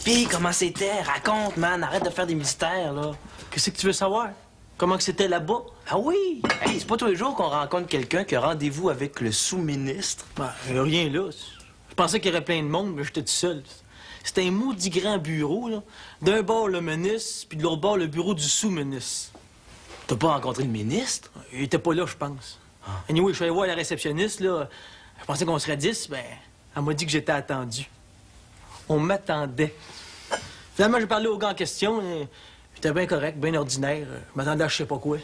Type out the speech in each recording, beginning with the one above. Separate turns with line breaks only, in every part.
Pis comment c'était? Raconte, man, arrête de faire des mystères, là.
Qu'est-ce que tu veux savoir? Comment que c'était là-bas?
Ah oui? Hey, c'est pas tous les jours qu'on rencontre quelqu'un qui a rendez-vous avec le sous-ministre.
Ben, rien là. Je pensais qu'il y aurait plein de monde, mais j'étais tout seul. C'était un maudit grand bureau, là. D'un bord, le ministre, puis de l'autre bord, le bureau du sous-ministre.
T'as pas rencontré le ministre?
Il était pas là, je pense. Anyway, je suis allé voir la réceptionniste, là. Je pensais qu'on serait 10, ben, elle m'a dit que j'étais attendu. On m'attendait. Finalement, j'ai parlé au gars en question. J'étais bien correct, bien ordinaire. Je m'attendais à je sais pas quoi.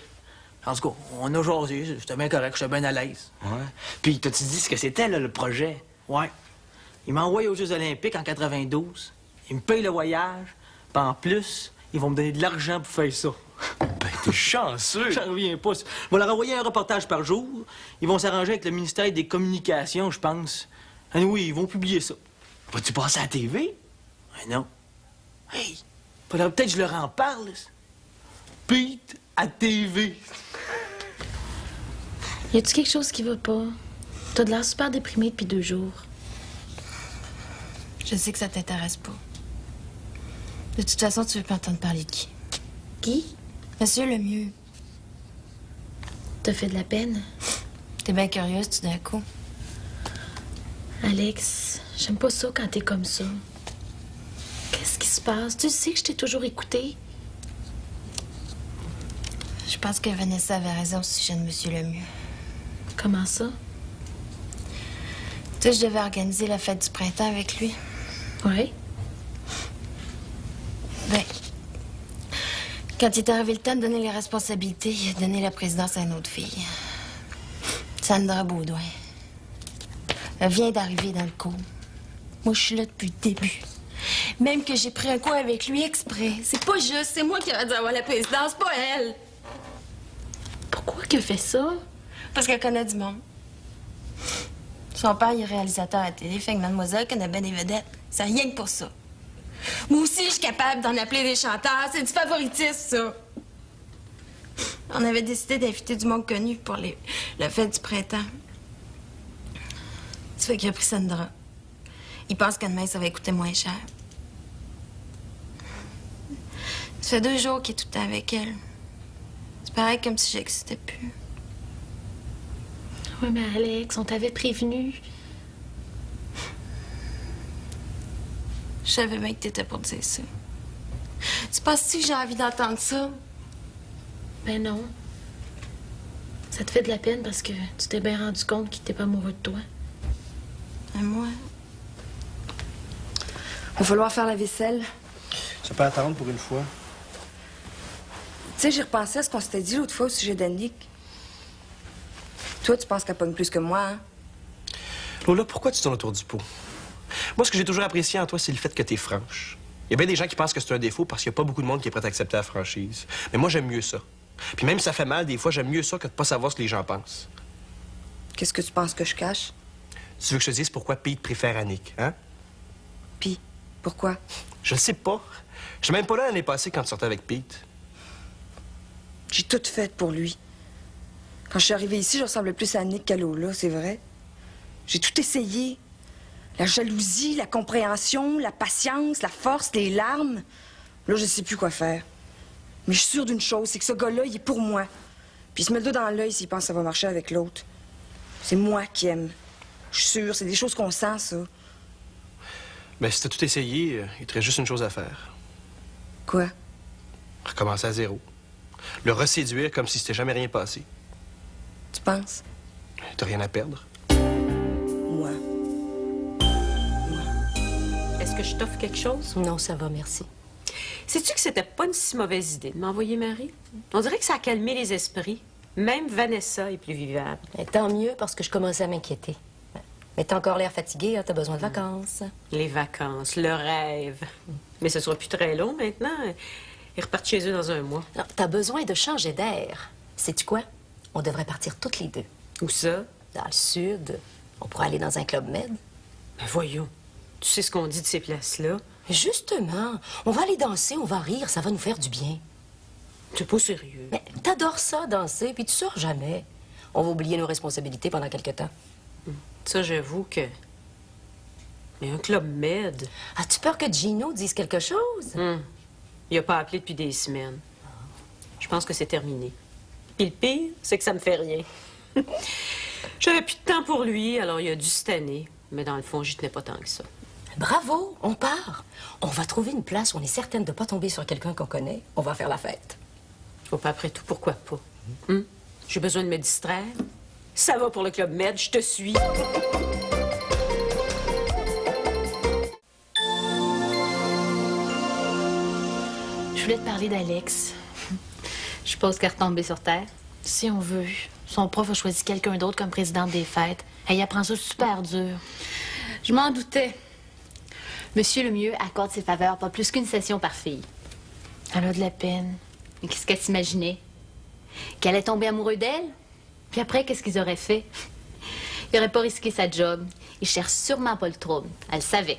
En tout cas, on a jasé. J'étais bien correct, j'étais bien à l'aise.
Ouais. Puis, t'as-tu dit ce que c'était, là, le projet?
Ouais. Il m'a envoyé aux Jeux olympiques en 92. Il me paye le voyage. Puis en plus, ils vont me donner de l'argent pour faire ça.
Ben, t'es chanceux!
J'en reviens pas. Je vais leur envoyer un reportage par jour. Ils vont s'arranger avec le ministère des Communications, je pense. Oui, ils vont publier ça.
Vas-tu passer à la TV?
Ben non. Hey, faudrait peut-être que je leur en parle. Pete à TV.
Y a-tu quelque chose qui va pas? T'as de l'air super déprimé depuis 2 jours.
Je sais que ça t'intéresse pas. De toute façon, tu veux pas entendre parler de qui?
Guy,
Monsieur Lemieux.
t'as fait de la peine?
T'es bien curieuse tout d'un coup.
Alex, j'aime pas ça quand t'es comme ça. Qu'est-ce qui se passe? Tu sais que je t'ai toujours écouté.
Je pense que Vanessa avait raison au sujet de Monsieur Lemieux.
Comment ça?
Tu sais, je devais organiser la fête du printemps avec lui.
Oui?
Ben, quand il est arrivé le temps de donner les responsabilités, il a donné la présidence à une autre fille. Sandra Baudouin. Elle vient d'arriver dans le cours. Moi, je suis là depuis le début. Même que j'ai pris un coin avec lui exprès. C'est pas juste, c'est moi qui aurais dû avoir la présidence, pas elle.
Pourquoi qu'elle fait ça?
Parce qu'elle connaît du monde. Son père, il est réalisateur à la télé, fait que mademoiselle connaît bien des vedettes. C'est rien que pour ça. Moi aussi, je suis capable d'en appeler des chanteurs. C'est du favoritisme, ça. On avait décidé d'inviter du monde connu pour la fête du printemps. Ça fait qu'il a pris Sandra. Il pense que demain, ça va coûter moins cher. Ça fait 2 jours qu'il est tout le temps avec elle. C'est pareil comme si j'existais plus.
Oui, mais Alex, on t'avait prévenu.
Je savais bien que t'étais pour dire ça. Tu penses-tu que j'ai envie d'entendre ça?
Ben non. Ça te fait de la peine parce que tu t'es bien rendu compte qu'il était pas amoureux de toi.
À moi?
Va falloir faire la vaisselle.
Ça peut attendre pour une fois.
Tu sais, j'ai repensé à ce qu'on s'était dit l'autre fois au sujet d'Annick. Toi, tu penses qu'elle pogne plus que moi, hein?
Lola, pourquoi tu tournes autour du pot? Moi, ce que j'ai toujours apprécié en toi, c'est le fait que t'es franche. Il y a bien des gens qui pensent que c'est un défaut parce qu'il n'y a pas beaucoup de monde qui est prêt à accepter la franchise. Mais moi, j'aime mieux ça. Puis même si ça fait mal, des fois, j'aime mieux ça que de pas savoir ce que les gens pensent.
Qu'est-ce que tu penses que je cache?
Tu veux que je te dise pourquoi Pete préfère Annick, hein?
Puis, pourquoi?
Je le sais pas. Je suis même pas là l'année passée quand tu sortais avec Pete.
J'ai tout fait pour lui. Quand je suis arrivée ici, je ressemblais plus à Annick qu'à Lola, c'est vrai. J'ai tout essayé. La jalousie, la compréhension, la patience, la force, les larmes. Là, je sais plus quoi faire. Mais je suis sûre d'une chose, c'est que ce gars-là, il est pour moi. Puis il se met le doigt dans l'œil s'il pense que ça va marcher avec l'autre. C'est moi qui aime. Je suis sûre, c'est des choses qu'on sent, ça.
Mais si t'as tout essayé, il te reste juste une chose à faire.
Quoi?
Recommencer à zéro. Le reséduire comme si c'était jamais rien passé.
Tu penses?
T'as rien à perdre.
Moi.
Est-ce que je t'offre quelque chose?
Non, ça va, merci.
Sais-tu que c'était pas une si mauvaise idée de m'envoyer Marie? On dirait que ça a calmé les esprits. Même Vanessa est plus vivable.
Et tant mieux, parce que je commençais à m'inquiéter. Mais t'as encore l'air fatigué, hein, t'as besoin de vacances.
Les vacances, le rêve. Mais ce sera plus très long maintenant. Ils repartent chez eux dans 1 mois.
Non, t'as besoin de changer d'air. Sais-tu quoi? On devrait partir toutes les 2.
Où ça?
Dans le sud. On pourrait aller dans un club med.
Ben voyons. Tu sais ce qu'on dit de ces places-là?
Justement, on va aller danser, on va rire, ça va nous faire du bien.
T'es pas sérieux.
Mais t'adores ça, danser, puis tu sors jamais. On va oublier nos responsabilités pendant quelque temps.
Ça, j'avoue que Mais un club med?
As-tu peur que Gino dise quelque chose?
Il a pas appelé depuis des semaines. Je pense que c'est terminé. Puis le pire, c'est que ça me fait rien. J'avais plus de temps pour lui, alors il a dû se tanner. Mais dans le fond, j'y tenais pas tant que ça.
Bravo, on part. On va trouver une place où on est certaine de pas tomber sur quelqu'un qu'on connaît. On va faire la fête.
Faut pas après tout, pourquoi pas? J'ai besoin de me distraire. Ça va pour le Club Med, je te suis.
Je voulais te parler d'Alex.
Je suppose qu'elle est retombée sur terre.
Si on veut. Son prof a choisi quelqu'un d'autre comme présidente des fêtes. Elle apprend ça super dur.
Je m'en doutais. Monsieur Lemieux accorde ses faveurs pas plus qu'une session par fille.
Elle a de la peine.
Mais qu'est-ce qu'elle s'imaginait? Qu'elle allait tomber amoureux d'elle? Puis après, qu'est-ce qu'ils auraient fait? Il aurait pas risqué sa job. Il cherche sûrement pas le trouble. Elle le savait.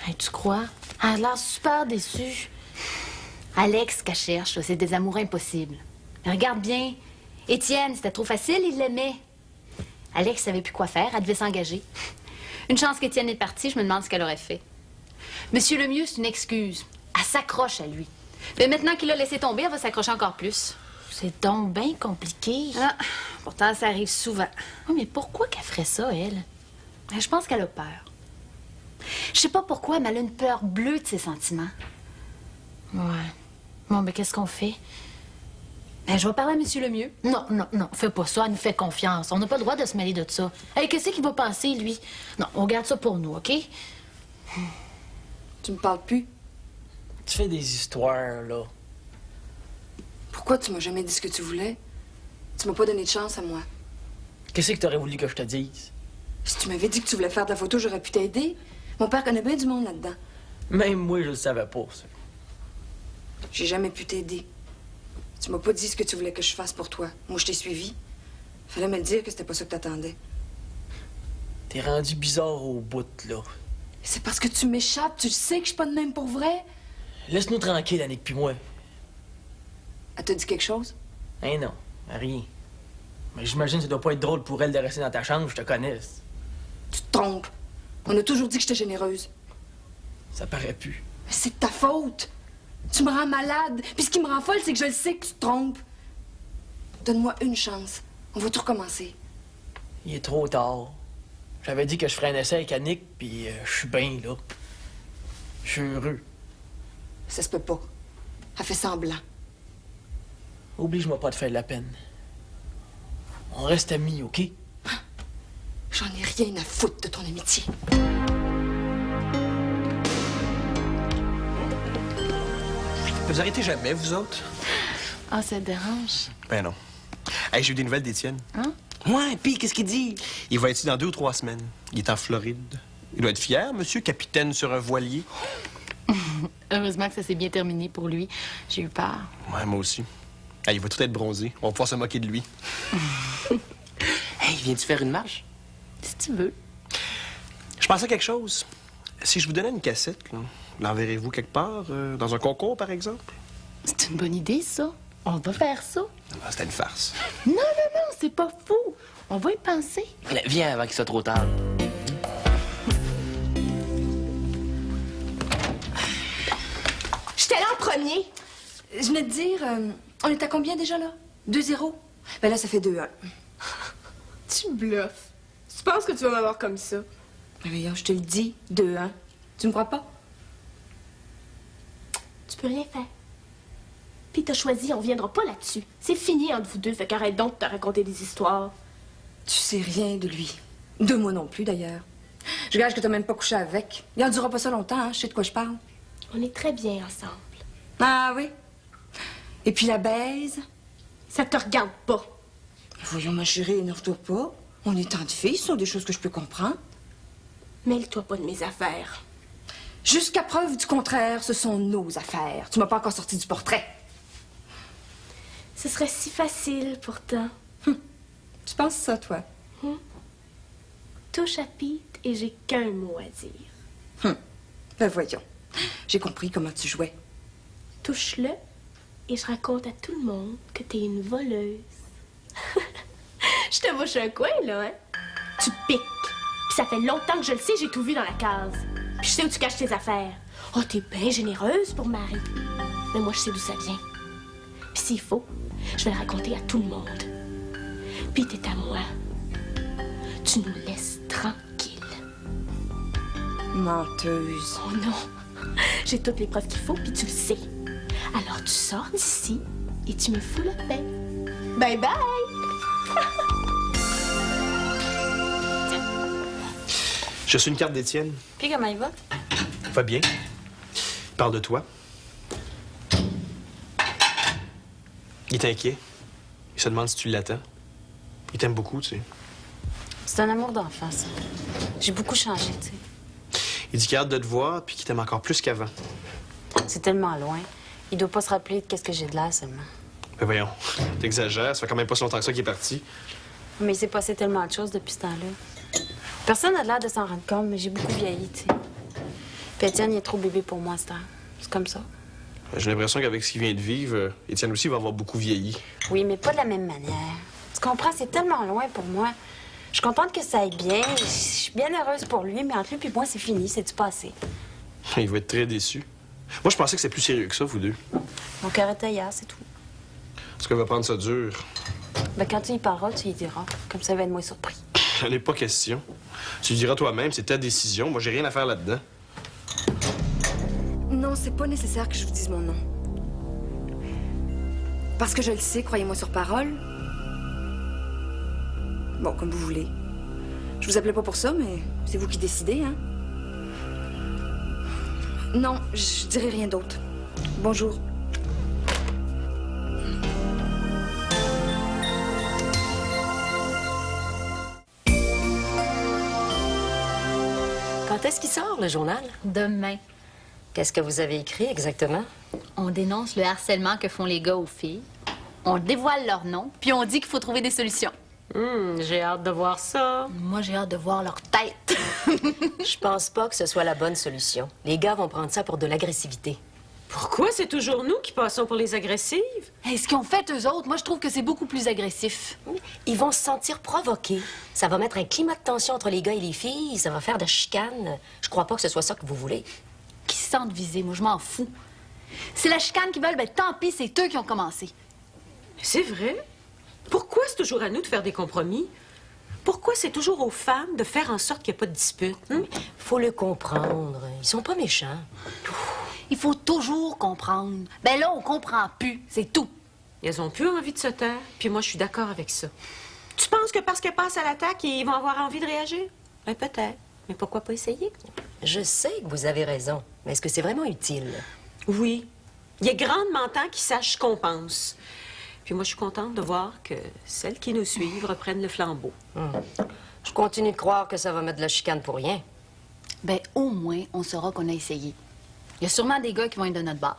Hey, tu crois? Elle a l'air super déçue.
Alex, qu'elle cherche, là, c'est des amours impossibles. Mais regarde bien. Étienne, c'était trop facile, il l'aimait. Alex savait plus quoi faire, elle devait s'engager. Une chance qu'Étienne est parti, je me demande ce qu'elle aurait fait. Monsieur Lemieux, c'est une excuse. Elle s'accroche à lui. Mais maintenant qu'il l'a laissé tomber, elle va s'accrocher encore plus.
C'est donc bien compliqué.
Ah, pourtant, ça arrive souvent.
Oui, mais pourquoi qu'elle ferait ça, elle?
Je pense qu'elle a peur. Je sais pas pourquoi, mais elle a une peur bleue de ses sentiments.
Ouais. Bon, mais qu'est-ce qu'on fait?
Ben, je vais parler à Monsieur Lemieux.
Non, non, non, fais pas ça, elle nous fait confiance. On n'a pas le droit de se mêler de ça. Hey, qu'est-ce qu'il va penser, lui? Non, on garde ça pour nous, OK?
Tu me parles plus?
Tu fais des histoires, là.
Pourquoi tu m'as jamais dit ce que tu voulais? Tu m'as pas donné de chance à moi.
Qu'est-ce que t'aurais voulu que je te dise?
Si tu m'avais dit que tu voulais faire de la photo, j'aurais pu t'aider. Mon père connaît bien du monde là-dedans.
Même moi, je le savais pas, ça.
J'ai jamais pu t'aider. Tu m'as pas dit ce que tu voulais que je fasse pour toi. Moi, je t'ai suivi. Fallait me le dire que c'était pas ça que t'attendais.
T'es rendu bizarre au bout, là.
C'est parce que tu m'échappes. Tu sais que je suis pas de même pour vrai.
Laisse-nous tranquille, Annick puis moi.
Elle t'a dit quelque chose?
Hein non, rien. Mais j'imagine que ça doit pas être drôle pour elle de rester dans ta chambre, je te connais.
Tu te trompes. On a toujours dit que j'étais généreuse.
Ça paraît plus.
Mais c'est de ta faute. Tu me rends malade. Puis ce qui me rend folle, c'est que je le sais que tu te trompes. Donne-moi une chance. On va tout recommencer.
Il est trop tard. J'avais dit que je ferais un essai avec Annick, puis je suis bien, là. Je suis heureux.
Ça se peut pas. Elle fait semblant.
Oblige-moi pas de faire de la peine. On reste amis, OK?
J'en ai rien à foutre de ton amitié.
Vous arrêtez jamais, vous autres?
Ah, ça te dérange?
Ben non. Hey, j'ai eu des nouvelles d'Étienne.
Hein?
Ouais, puis qu'est-ce qu'il dit?
Il va être ici dans 2 ou 3 semaines. Il est en Floride. Il doit être fier, monsieur, capitaine sur un voilier.
Heureusement que ça s'est bien terminé pour lui. J'ai eu peur.
Ouais, moi aussi. Hey, il va tout être bronzé. On va pouvoir se moquer de lui.
Hey, viens-tu faire une marche?
Si tu veux.
Je pensais à quelque chose. Si je vous donnais une cassette, là, l'enverrez-vous quelque part? Dans un concours, par exemple?
C'est une bonne idée, ça. On va faire ça.
Ah, c'était une farce.
Non, non, non, c'est pas fou. On va y penser.
Allez, viens avant qu'il soit trop tard.
J'étais là en premier. Je venais de dire, on est à combien déjà, là? 2-0? Ben là, ça fait 2-1.
Tu bluffes. Tu penses que tu vas m'avoir comme ça?
Mais voyons, je te le dis, 2-1. Tu me crois pas?
Tu peux rien faire. Puis t'as choisi, on viendra pas là-dessus. C'est fini entre vous deux, fait qu'arrête donc de te raconter des histoires.
Tu sais rien de lui. De moi non plus, d'ailleurs. Je gage que t'as même pas couché avec. Il en durera pas ça longtemps, hein? Je sais de quoi je parle.
On est très bien ensemble.
Ah oui? Et puis la baise?
Ça te regarde pas.
Voyons, ma chérie, énerve-toi pas. On est tant de filles, ce sont des choses que je peux comprendre.
Mêle-toi pas de mes affaires.
Jusqu'à preuve du contraire, ce sont nos affaires. Tu m'as pas encore sorti du portrait.
Ce serait si facile, pourtant.
Tu penses ça, toi?
Touche à Pete et j'ai qu'un mot à dire.
Ben voyons. J'ai compris comment tu jouais.
Touche-le et je raconte à tout le monde que t'es une voleuse. Je te bouche un coin, là, hein? Tu piques. Puis ça fait longtemps que je le sais, j'ai tout vu dans la case. Puis je sais où tu caches tes affaires. Oh, t'es bien généreuse pour Marie. Mais moi, je sais d'où ça vient. Puis s'il faut, je vais le raconter à tout le monde. Puis t'es à moi. Tu nous laisses tranquilles.
Menteuse.
Oh non! J'ai toutes les preuves qu'il faut, puis tu le sais. Alors tu sors d'ici et tu me fous la paix. Bye bye!
J'ai reçu une carte d'Étienne.
Puis comment il va?
Va bien. Il parle de toi. Il est inquiet. Il se demande si tu l'attends. Il t'aime beaucoup, tu sais.
C'est un amour d'enfant, ça. J'ai beaucoup changé, tu sais.
Il dit qu'il a hâte de te voir, puis qu'il t'aime encore plus qu'avant.
C'est tellement loin. Il doit pas se rappeler de qu'est-ce que j'ai de l'air seulement.
Ben voyons, t'exagères, ça fait quand même pas si longtemps que ça qu'il est parti.
Mais il s'est passé tellement de choses depuis ce temps-là. Personne n'a l'air de s'en rendre compte, mais j'ai beaucoup vieilli, tu sais. Puis Étienne, il est trop bébé pour moi, c'est comme ça.
J'ai l'impression qu'avec ce qu'il vient de vivre, Étienne aussi va avoir beaucoup vieilli.
Oui, mais pas de la même manière. Tu comprends, c'est tellement loin pour moi. Je suis contente que ça aille bien. Je suis bien heureuse pour lui, mais entre lui et moi, c'est fini, c'est-tu passé?
Il va être très déçu. Moi, je pensais que c'est plus sérieux que ça, vous deux.
Mon cœur est ailleurs, c'est tout.
Est-ce qu'il va prendre ça dur?
Ben, quand tu y parleras, tu y diras. Comme ça, il va être moins surpris.
J'en ai pas question. Tu lui diras toi-même, c'est ta décision. Moi, j'ai rien à faire là-dedans.
Non, c'est pas nécessaire que je vous dise mon nom. Parce que je le sais, croyez-moi sur parole. Bon, comme vous voulez. Je vous appelais pas pour ça, mais c'est vous qui décidez, hein? Non, je dirai rien d'autre. Bonjour.
Quand est-ce qu'il sort, le journal?
Demain,
Qu'est-ce que vous avez écrit exactement?
on dénonce le harcèlement que font les gars aux filles. On dévoile leur nom, puis on dit qu'il faut trouver des solutions.
J'ai hâte de voir ça.
Moi, j'ai hâte de voir leur tête.
Je pense pas que ce soit la bonne solution. Les gars vont prendre ça pour de l'agressivité.
Pourquoi c'est toujours nous qui passons pour les agressives?
Hey, ce qu'ils ont fait, eux autres, moi, je trouve que c'est beaucoup plus agressif.
Ils vont se sentir provoqués. Ça va mettre un climat de tension entre les gars et les filles. Ça va faire de chicane. Je crois pas que ce soit ça que vous voulez.
Qui se sentent visés, moi, je m'en fous. C'est la chicane qu'ils veulent, ben tant pis, c'est eux qui ont commencé.
C'est vrai. Pourquoi c'est toujours à nous de faire des compromis? Pourquoi c'est toujours aux femmes de faire en sorte qu'il n'y ait pas de dispute?
Faut le comprendre. Ils sont pas méchants.
Il faut toujours comprendre. Ben là, on comprend plus, c'est tout.
Ils ont plus envie de se taire, puis moi, je suis d'accord avec ça. Tu penses que parce qu'elles passent à l'attaque, ils vont avoir envie de réagir? Ben, peut-être. Mais pourquoi pas essayer?
Je sais que vous avez raison, mais est-ce que c'est vraiment utile?
Oui. Il est grandement temps qu'ils sachent ce qu'on pense. Puis moi, je suis contente de voir que celles qui nous suivent reprennent le flambeau.
Je continue de croire que ça va mettre de la chicane pour rien.
Ben au moins, on saura qu'on a essayé. Il y a sûrement des gars qui vont être de notre bord.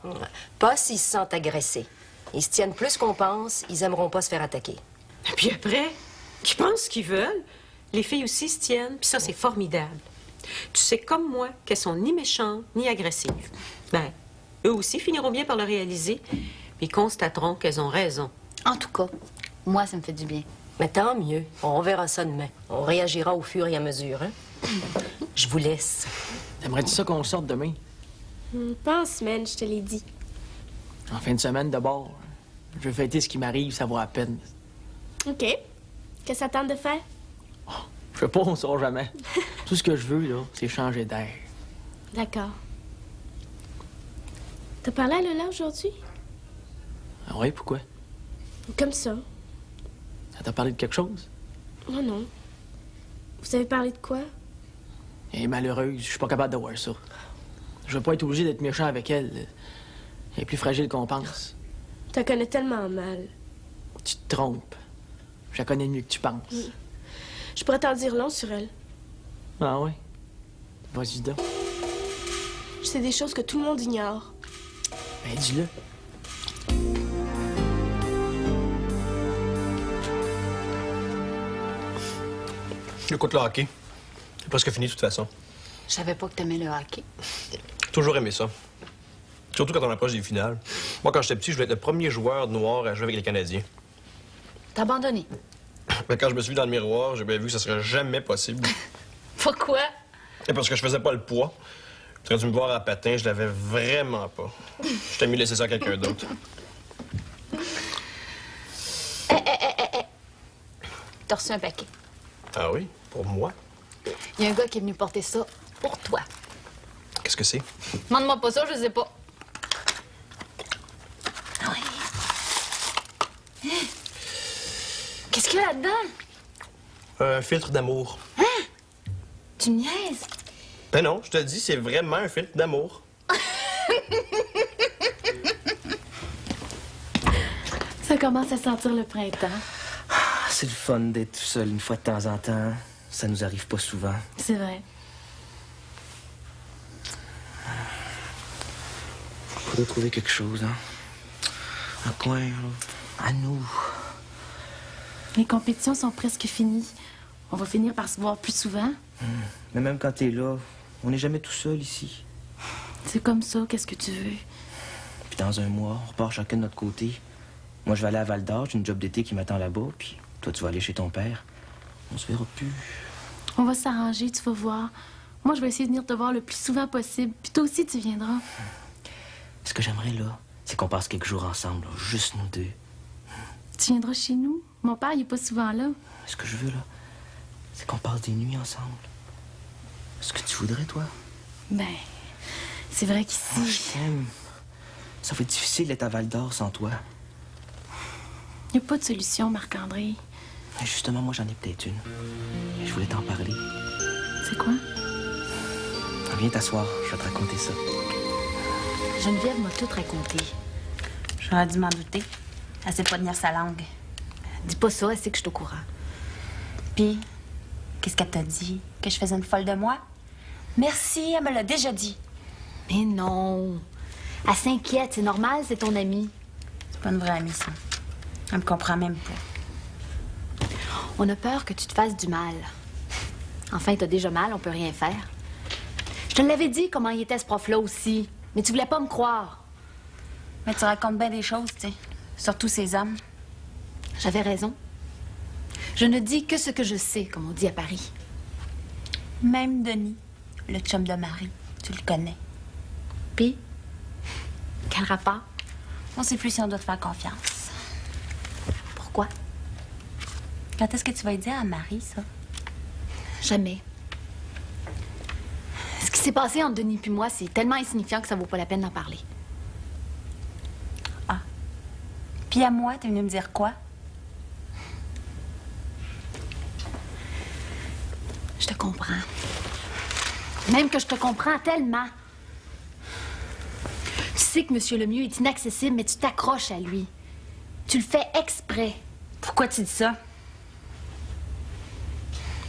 Pas s'ils se sentent agressés. Ils se tiennent plus qu'on pense, ils aimeront pas se faire attaquer.
Et puis après, qu'ils pensent ce qu'ils veulent, les filles aussi se tiennent, puis ça, c'est formidable. Tu sais comme moi qu'elles sont ni méchantes, ni agressives. Ben, eux aussi finiront bien par le réaliser, puis constateront qu'elles ont raison.
En tout cas, moi, ça me fait du bien.
Mais tant mieux. On verra ça demain. On réagira au fur et à mesure, hein? Je vous laisse.
T'aimerais-tu ça qu'on sorte demain?
Pas en semaine, je te l'ai dit.
En fin de semaine, d'abord. Je veux fêter ce qui m'arrive, ça vaut à peine.
OK. Qu'est-ce que ça tente de faire?
Je sais pas, on saura jamais. Tout ce que je veux, là, c'est changer d'air.
D'accord. T'as parlé à Lola aujourd'hui?
Ah ouais, pourquoi?
Comme ça.
Ça t'a parlé de quelque chose?
Oh non. Vous avez parlé de quoi?
Elle est malheureuse, je suis pas capable de voir ça. Je veux pas être obligé d'être méchant avec elle. Elle est plus fragile qu'on pense.
Tu la connais tellement mal.
Tu te trompes. Je la connais mieux que tu penses.
Je pourrais t'en dire long sur elle.
Ah ouais? Vas-y donc.
Je sais des choses que tout le monde ignore.
Ben, dis-le.
Écoute le hockey. C'est presque fini de toute façon.
Je savais pas que t'aimais le hockey.
J'ai toujours aimé ça. Surtout quand on approche des finales. Moi, quand j'étais petit, je voulais être le premier joueur noir à jouer avec les Canadiens.
T'as abandonné.
Mais quand je me suis vu dans le miroir, j'ai bien vu que ça serait jamais possible.
Pourquoi?
Et parce que je faisais pas le poids. Tu aurais dû me voir en patin, je l'avais vraiment pas. Je t'ai mieux laisser ça à quelqu'un d'autre.
T'as reçu un paquet.
Ah oui? Pour moi?
Il y a un gars qui est venu porter ça pour toi.
Qu'est-ce que c'est?
Demande-moi pas ça, je sais pas. Ah ouais. Qu'est-ce qu'il y a là-dedans?
Un filtre d'amour.
Hein? Tu me niaises?
Ben non, je te dis, c'est vraiment un filtre d'amour.
Ça commence à sentir le printemps.
C'est le fun d'être tout seul une fois de temps en temps. Ça nous arrive pas souvent.
C'est vrai.
Faudrait trouver quelque chose, hein. Un coin, là, à nous.
Les compétitions sont presque finies. On va finir par se voir plus souvent.
Mais même quand t'es là, on n'est jamais tout seul ici.
C'est comme ça, qu'est-ce que tu veux?
Puis dans un mois, on repart chacun de notre côté. Moi, je vais aller à Val-d'Or, j'ai une job d'été qui m'attend là-bas, puis toi, tu vas aller chez ton père. On se verra plus.
On va s'arranger, tu vas voir. Moi, je vais essayer de venir te voir le plus souvent possible. Puis toi aussi, tu viendras.
Ce que j'aimerais, là, c'est qu'on passe quelques jours ensemble, là, juste nous deux.
Tu viendras chez nous. Mon père, il est pas souvent là.
Ce que je veux, là, c'est qu'on passe des nuits ensemble. Ce que tu voudrais, toi?
Ben, c'est vrai
Moi,
qu'ici,
je t'aime. Ça va être difficile d'être à Val-d'Or sans toi.
il n'y a pas de solution, Marc-André.
Mais justement, moi, j'en ai peut-être une. Je voulais t'en parler.
C'est quoi?
Viens t'asseoir, je vais te raconter ça.
Geneviève m'a tout raconté. J'aurais dû m'en douter. Elle sait pas tenir sa langue.
Dis pas ça, elle sait que je suis au courant.
Puis, qu'est-ce qu'elle t'a dit? Que je faisais une folle de moi? Merci, elle me l'a déjà dit.
Mais non. Elle s'inquiète, c'est normal, c'est ton amie.
C'est pas une vraie amie, ça. Elle me comprend même pas.
On a peur que tu te fasses du mal. Enfin, t'as déjà mal, on peut rien faire. Je te l'avais dit comment il était ce prof-là aussi, mais tu voulais pas me croire.
Mais tu racontes bien des choses, tu sais. Surtout ces hommes.
J'avais raison. Je ne dis que ce que je sais, comme on dit à Paris.
Même Denis, le chum de Marie, tu le connais.
Puis, quel rapport?
On sait plus si on doit te faire confiance.
Pourquoi?
Quand est-ce que tu vas dire à Marie, ça?
Jamais. Ce qui s'est passé entre Denis et moi, c'est tellement insignifiant que ça vaut pas la peine d'en parler.
Ah. Puis à moi, t'es venu me dire quoi?
Je te comprends. Même que je te comprends tellement. Tu sais que Monsieur Lemieux est inaccessible, mais tu t'accroches à lui. Tu le fais exprès.
Pourquoi tu dis ça?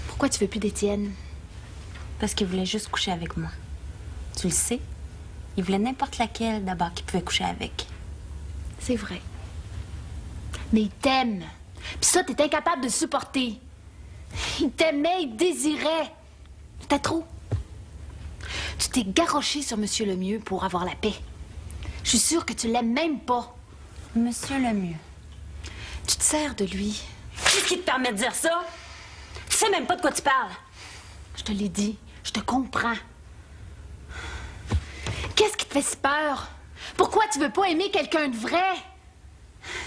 Pourquoi tu veux plus d'Étienne?
Parce qu'il voulait juste coucher avec moi. Tu le sais? Il voulait n'importe laquelle, d'abord, qu'il pouvait coucher avec.
C'est vrai. Mais il t'aime. Puis ça, t'es incapable de le supporter. Il t'aimait, il te désirait. T'as trop. Tu t'es garroché sur Monsieur Lemieux pour avoir la paix. Je suis sûre que tu l'aimes même pas.
Monsieur Lemieux.
Tu te sers de lui.
Qu'est-ce qui te permet de dire ça? Tu sais même pas de quoi tu parles.
Je te l'ai dit. Je te comprends. Qu'est-ce qui te fait si peur? Pourquoi tu veux pas aimer quelqu'un de vrai?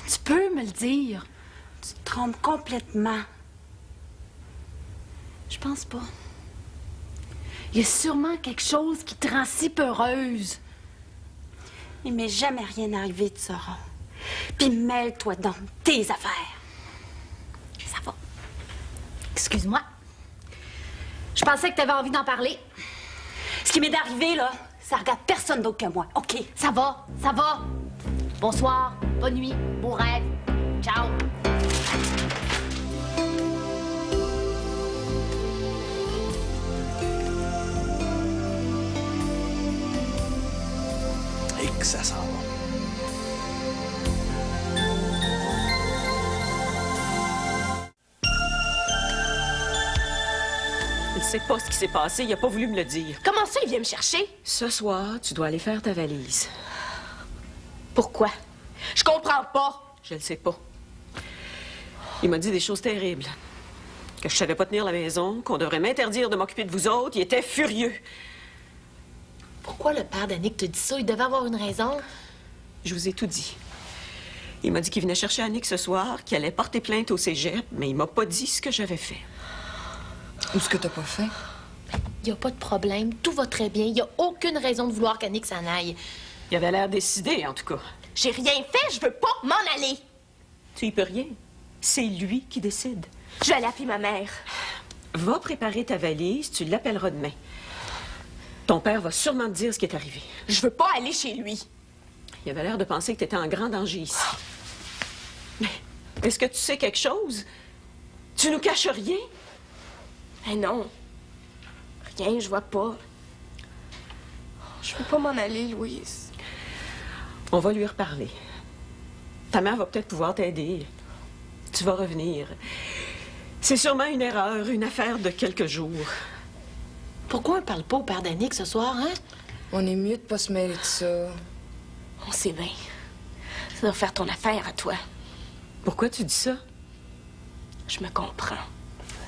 Tu peux me le dire.
Tu te trompes complètement.
Je pense pas. Il y a sûrement quelque chose qui te rend si peureuse.
Il m'est jamais rien arrivé, tu sauras. Puis mêle-toi dans tes affaires.
Ça va. Excuse-moi. Je pensais que tu avais envie d'en parler.
Ce qui m'est arrivé, là, ça regarde personne d'autre que moi, OK?
Ça va, ça va. Bonsoir, bonne nuit, bon rêve. Ciao.
Et que ça sent bon.
Il sait pas ce qui s'est passé, il a pas voulu me le dire.
Comment ça, il vient me chercher?
Ce soir, tu dois aller faire ta valise.
Pourquoi? Je comprends pas.
Je le sais pas. Il m'a dit des choses terribles. Que je savais pas tenir la maison, qu'on devrait m'interdire de m'occuper de vous autres. Il était furieux.
Pourquoi le père d'Annick te dit ça? Il devait avoir une raison.
Je vous ai tout dit. Il m'a dit qu'il venait chercher Annick ce soir, qu'il allait porter plainte au cégep, mais il m'a pas dit ce que j'avais fait.
Ou ce que t'as pas fait.
Il n'y a pas de problème. Tout va très bien. Il n'y a aucune raison de vouloir qu'Annick s'en aille.
Il avait l'air décidé, en tout cas.
J'ai rien fait, je veux pas m'en aller.
Tu y peux rien. C'est lui qui décide.
Je vais aller appeler ma mère.
Va préparer ta valise, tu l'appelleras demain. Ton père va sûrement te dire ce qui est arrivé.
Je veux pas aller chez lui.
Il avait l'air de penser que tu étais en grand danger ici. Mais est-ce que tu sais quelque chose? Tu nous caches rien?
Eh non. Rien, je vois pas. Je veux pas m'en aller, Louise.
On va lui reparler. Ta mère va peut-être pouvoir t'aider. Tu vas revenir. C'est sûrement une erreur, une affaire de quelques jours.
Pourquoi on parle pas au père d'Annick ce soir, hein?
On est mieux de pas se mêler de ça.
On sait bien. Ça va faire ton affaire à toi.
Pourquoi tu dis ça?
Je me comprends.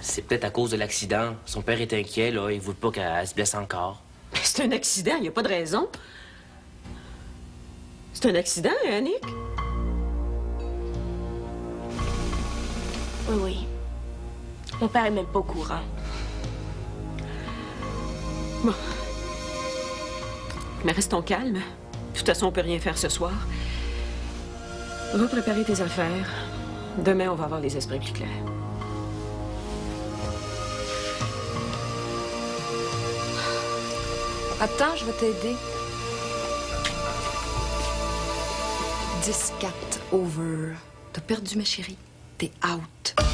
C'est peut-être à cause de l'accident. Son père est inquiet, là. Il veut pas qu'elle se blesse encore.
Mais c'est un accident, il n'y a pas de raison. C'est un accident, Annick?
Oui, oui. Mon père est même pas au courant.
Bon. Mais restons calmes. De toute façon, on peut rien faire ce soir. Va préparer tes affaires. Demain, on va avoir les esprits plus clairs.
Attends, je vais t'aider. 10-4 over. T'as perdu, ma chérie. T'es out.